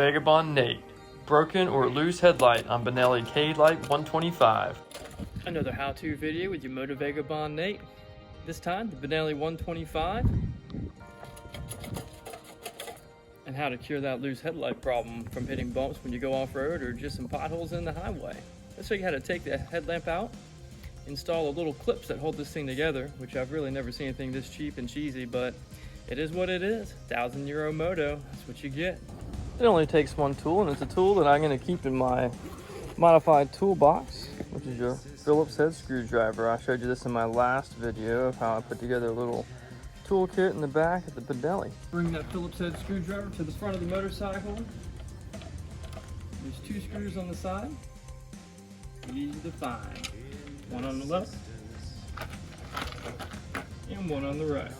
MotoVagabondNate. Broken or loose headlight on Benelli Headlight 125. Another how-to video with your MotoVagabondNate. This time, the Benelli 125. And how to cure that loose headlight problem from hitting bumps when you go off-road or just some potholes in the highway. Let's show you how to take the headlamp out, install the little clips that hold this thing together, which I've really never seen anything this cheap and cheesy, but it is what it is. €1,000 moto, that's what you get. It only takes one tool, and it's a tool that I'm going to keep in my modified toolbox, which is your Phillips head screwdriver. I showed you this in my last video of how I put together a little toolkit in the back of the Benelli. Bring that Phillips head screwdriver to the front of the motorcycle. There's 2 screws on the side. Easy to find. One on the left and one on the right.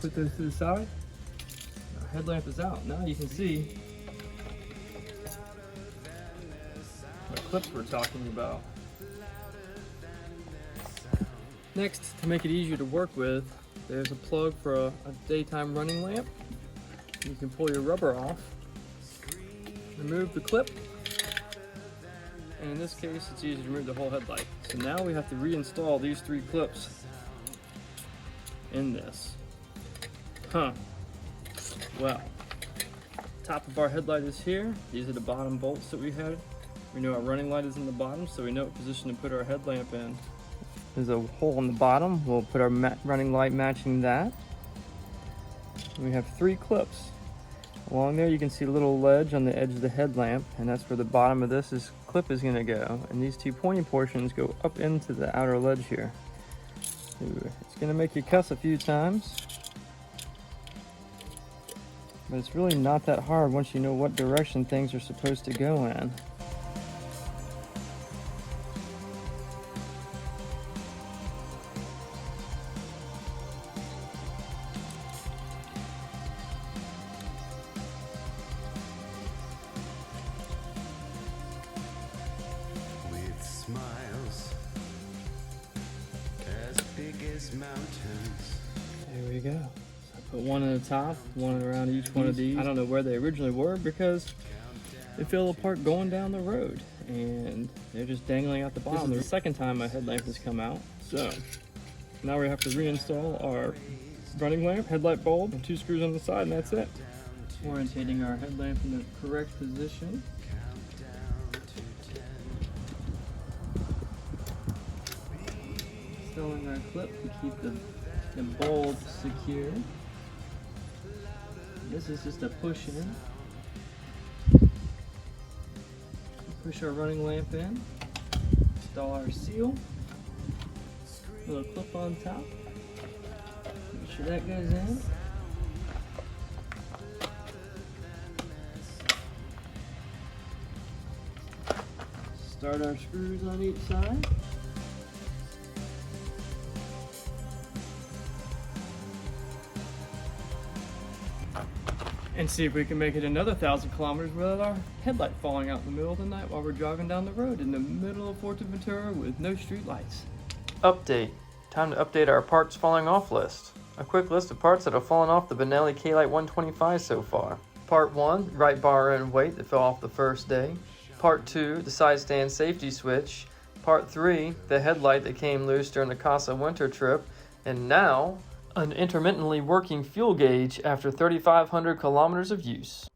Put those to the side. Our headlamp is out. Now you can see the clips we're talking about. Next, to make it easier to work with, there's a plug for a daytime running lamp. You can pull your rubber off, remove the clip, and in this case it's easy to remove the whole headlight. So now we have to reinstall these 3 clips in this. Well, top of our headlight is here. These are the bottom bolts that we had. We know our running light is in the bottom, so we know what position to put our headlamp in. There's a hole in the bottom. We'll put our running light matching that. We have 3 clips. Along there you can see a little ledge on the edge of the headlamp, and that's where the bottom of this clip is going to go. And these 2 pointy portions go up into the outer ledge here. It's going to make you cuss a few times, but it's really not that hard once you know what direction things are supposed to go in. Smiles as big as mountains. There we go. So I put one on the top, one around each one of these. I don't know where they originally were because they fell apart going down the road and they're just dangling out the bottom. This is the second time my headlamp has come out. So now we have to reinstall our running lamp, headlight bulb, and 2 screws on the side, and that's it. Orientating our headlamp in the correct position. Installing our clip to keep the bulb secure. This is just a push in. Push our running lamp in. Install our seal. Little clip on top. Make sure that goes in. Start our screws on each side. And see if we can make it another 1,000 kilometers without our headlight falling out in the middle of the night while we're driving down the road in the middle of Fuerteventura with no street lights. Update. Time to update our parts falling off list. A quick list of parts that have fallen off the Benelli Headlight 125 so far. Part 1, right bar end weight that fell off the first day. Part 2, the side stand safety switch. Part 3, the headlight that came loose during the Casa winter trip. And now, an intermittently working fuel gauge after 3,500 kilometers of use.